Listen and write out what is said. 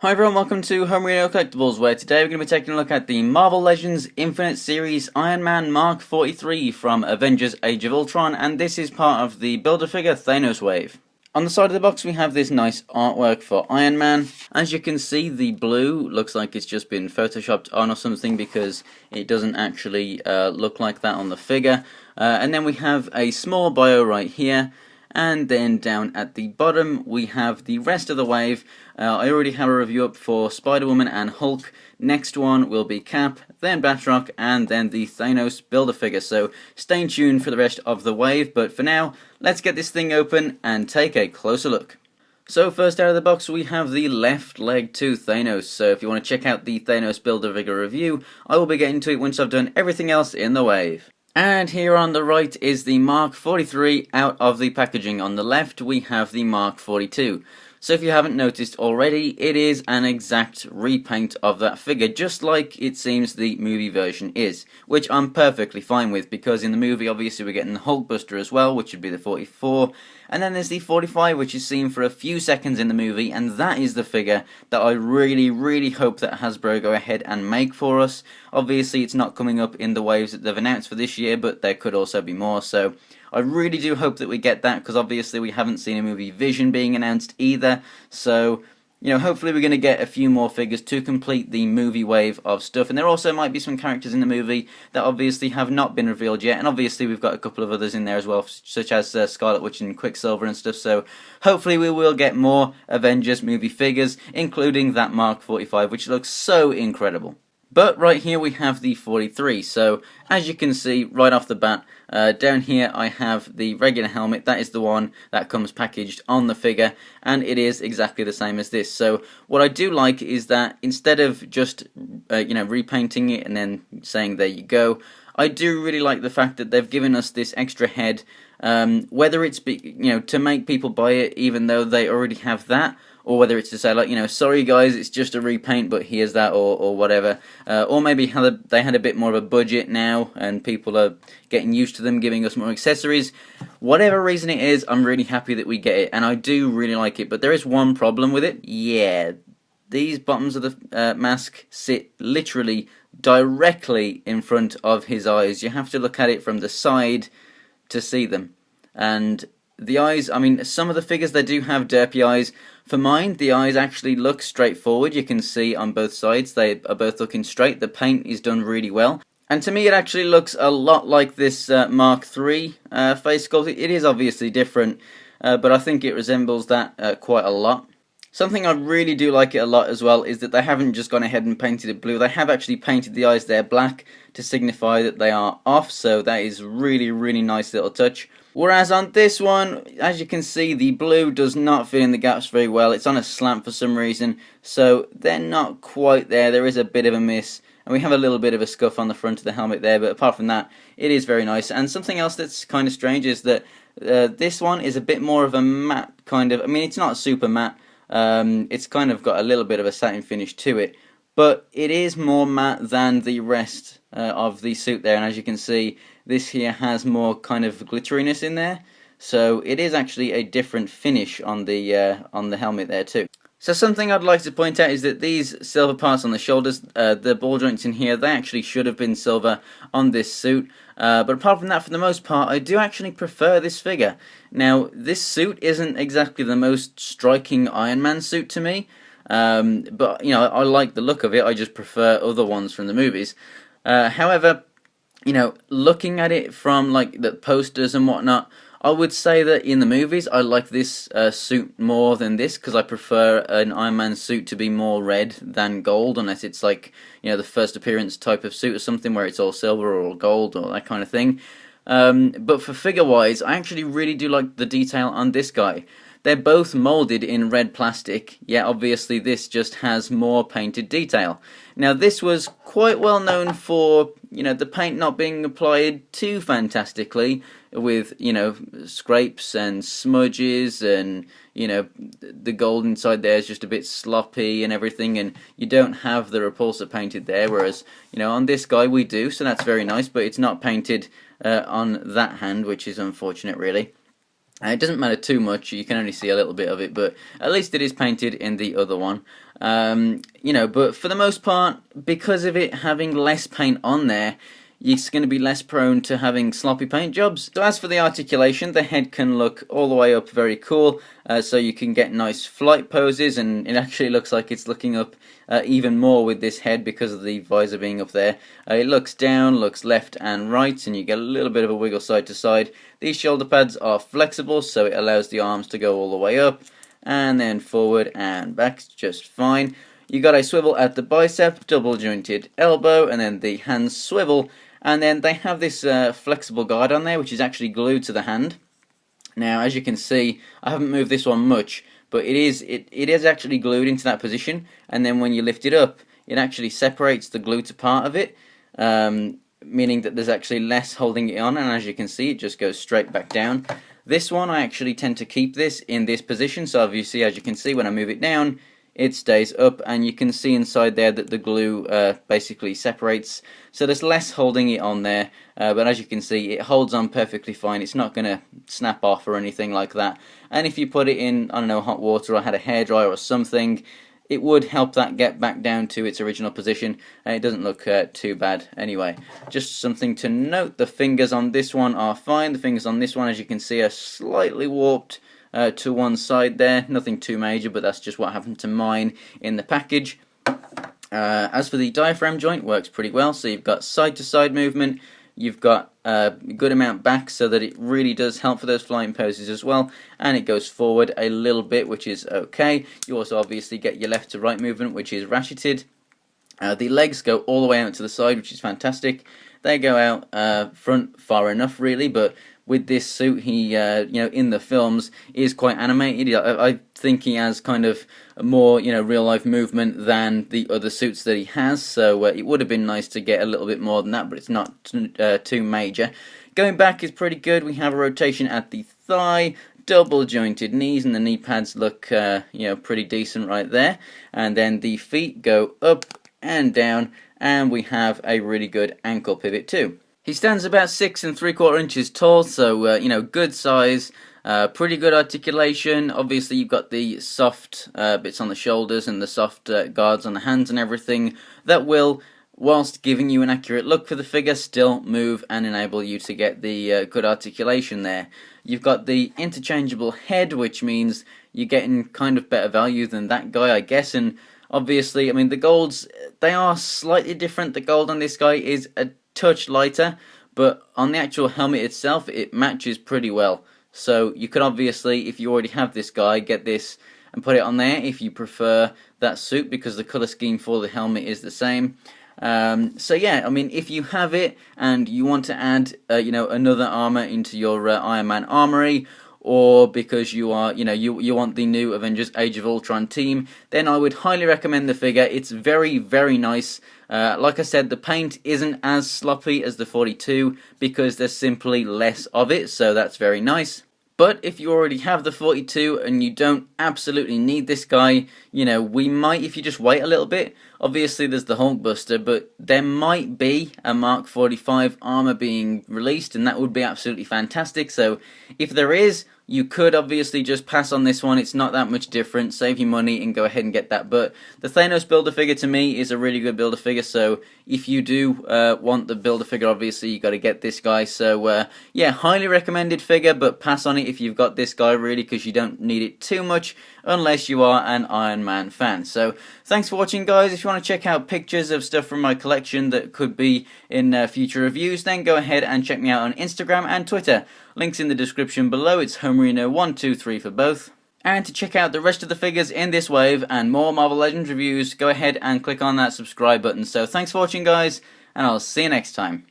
Hi everyone, welcome to Homerino Collectibles, where today we're going to be taking a look at the Marvel Legends Infinite Series Iron Man Mark XLIII from Avengers Age of Ultron, and this is part of the Build-A-Figure Thanos wave. On the side of the box we have this nice artwork for Iron Man. As you can see, the blue looks like it's just been photoshopped on or something because it doesn't actually look like that on the figure. And then we have a small bio right here. And then down at the bottom we have the rest of the wave. I already have a review up for Spider-Woman and Hulk. Next one will be Cap, then Batroc, and then the Thanos Build-A-Figure. So stay tuned for the rest of the wave, but for now, let's get this thing open and take a closer look. So first out of the box we have the left leg to Thanos. So if you want to check out the Thanos Build-A-Figure review, I will be getting to it once I've done everything else in the wave. And here on the right is the Mark XLIII out of the packaging. On the left we have the Mark XLII. So if you haven't noticed already, it is an exact repaint of that figure, just like it seems the movie version is, which I'm perfectly fine with, because in the movie obviously we're getting the Hulkbuster as well, which would be the 44, and then there's the 45, which is seen for a few seconds in the movie, and that is the figure that I really hope that Hasbro go ahead and make for us. Obviously it's not coming up in the waves that they've announced for this year, but there could also be more, so I really do hope that we get that, because obviously we haven't seen a movie Vision being announced either, so hopefully we're going to get a few more figures to complete the movie wave of stuff. And there also might be some characters in the movie that obviously have not been revealed yet, and obviously we've got a couple of others in there as well, such as Scarlet Witch and Quicksilver and stuff, so hopefully we will get more Avengers movie figures, including that Mark 45, which looks so incredible. But right here we have the 43, so as you can see right off the bat, down here I have the regular helmet. That is the one that comes packaged on the figure, and it is exactly the same as this. So what I do like is that instead of just repainting it and then saying there you go, I do really like the fact that they've given us this extra head, whether it's to make people buy it even though they already have that, or whether it's to say, like, sorry guys, it's just a repaint, but here's that, or whatever. Or maybe they had a bit more of a budget now, and people are getting used to them giving us more accessories. Whatever reason it is, I'm really happy that we get it, and I do really like it. But there is one problem with it. Yeah, these bottoms of the mask sit literally directly in front of his eyes. You have to look at it from the side to see them. And the eyes, I mean, some of the figures, they do have derpy eyes. For mine, the eyes actually look straightforward. You can see on both sides, they are both looking straight. The paint is done really well. And to me, it actually looks a lot like this Mark III face sculpt. It is obviously different, but I think it resembles that quite a lot. Something I really do like it a lot as well is that they haven't just gone ahead and painted it blue. They have actually painted the eyes there black to signify that they are off, so that is really nice little touch. Whereas on this one, as you can see, the blue does not fill in the gaps very well. It's on a slant for some reason, so they're not quite there. There is a bit of a miss, and we have a little bit of a scuff on the front of the helmet there, but apart from that, it is very nice. And something else that's kind of strange is that this one is a bit more of a matte kind of, I mean, it's not super matte. It's kind of got a little bit of a satin finish to it, but it is more matte than the rest of the suit there, and as you can see, this here has more kind of glitteriness in there, so it is actually a different finish on the helmet there too. So something I'd like to point out is that these silver parts on the shoulders, the ball joints in here, they actually should have been silver on this suit. But apart from that, for the most part, I do actually prefer this figure. Now, this suit isn't exactly the most striking Iron Man suit to me, but I like the look of it. I just prefer other ones from the movies. However, looking at it from like the posters and whatnot, I would say that in the movies I like this suit more than this, because I prefer an Iron Man suit to be more red than gold, unless it's like the first appearance type of suit or something where it's all silver or gold or that kind of thing. But for figure wise, I actually really do like the detail on this guy. They're both molded in red plastic, yet obviously this just has more painted detail. Now this was quite well known for, the paint not being applied too fantastically, with, scrapes and smudges, and, the gold inside there is just a bit sloppy and everything, and you don't have the repulsor painted there, whereas, on this guy we do, so that's very nice, but it's not painted on that hand, which is unfortunate really. It doesn't matter too much, you can only see a little bit of it, but at least it is painted in the other one. You know, but for the most part, because of it having less paint on there, it's going to be less prone to having sloppy paint jobs. So as for the articulation, the head can look all the way up very cool, so you can get nice flight poses, and it actually looks like it's looking up even more with this head because of the visor being up there. It looks down, looks left and right, and you get a little bit of a wiggle side to side. These shoulder pads are flexible, so it allows the arms to go all the way up and then forward and back just fine. You got a swivel at the bicep, double jointed elbow, and then the hands swivel. And then they have this flexible guard on there, which is actually glued to the hand. Now, as you can see, I haven't moved this one much, but it is actually glued into that position. And then when you lift it up, it actually separates the glued part of it, meaning that there's actually less holding it on. And as you can see, it just goes straight back down. This one, I actually tend to keep this in this position. So obviously, as you can see, when I move it down, it stays up, and you can see inside there that the glue basically separates, so there's less holding it on there, but as you can see, it holds on perfectly fine. It's not going to snap off or anything like that. And if you put it in, I don't know, hot water or had a hairdryer or something, it would help that get back down to its original position, and it doesn't look too bad anyway. Just something to note, the fingers on this one are fine. The fingers on this one, as you can see, are slightly warped to one side there. Nothing too major, but that's just what happened to mine in the package. As for the diaphragm joint, works pretty well. So you've got side to side movement, you've got a good amount back, so that it really does help for those flying poses as well, and it goes forward a little bit, which is okay. You also obviously get your left to right movement, which is ratcheted. The legs go all the way out to the side, which is fantastic. They go out front far enough, really, but with this suit, he, you know, in the films, is quite animated. I think he has kind of more, you know, real-life movement than the other suits that he has, so it would have been nice to get a little bit more than that, but it's not too major. Going back is pretty good. We have a rotation at the thigh, double-jointed knees, and the knee pads look, you know, pretty decent right there. And then the feet go up and down, and we have a really good ankle pivot too. He stands about 6 3/4 inches tall, so you know, good size, pretty good articulation. Obviously, you've got the soft bits on the shoulders and the soft guards on the hands and everything that will, whilst giving you an accurate look for the figure, still move and enable you to get the good articulation there. You've got the interchangeable head, which means you're getting kind of better value than that guy, I guess. And obviously, I mean, the golds, they are slightly different. The gold on this guy is a touch lighter, but on the actual helmet itself, it matches pretty well. So you could obviously, if you already have this guy, get this and put it on there if you prefer that suit, because the color scheme for the helmet is the same. So yeah, I mean, if you have it and you want to add, you know, another armor into your Iron Man armory, or because you are, you know, you want the new Avengers Age of Ultron team, then I would highly recommend the figure. It's very, very nice. Like I said, the paint isn't as sloppy as the 42 because there's simply less of it, so that's very nice. But if you already have the 42 and you don't absolutely need this guy, you know, we might, if you just wait a little bit, obviously there's the Hulkbuster, but there might be a Mark 45 armor being released, and that would be absolutely fantastic. So if there is, you could obviously just pass on this one. It's not that much different. Save your money and go ahead and get that. But the Thanos Build-A-Figure to me is a really good Build-A-Figure. So if you do want the Build-A-Figure, obviously you got to get this guy. So yeah, highly recommended figure, but pass on it if you've got this guy, really, because you don't need it too much unless you are an Iron Man fan. So thanks for watching, guys. If you want to check out pictures of stuff from my collection that could be in future reviews, then go ahead and check me out on Instagram and Twitter. Links in the description below. It's Homerino123 for both. And to check out the rest of the figures in this wave and more Marvel Legends reviews, go ahead and click on that subscribe button. So thanks for watching, guys, and I'll see you next time.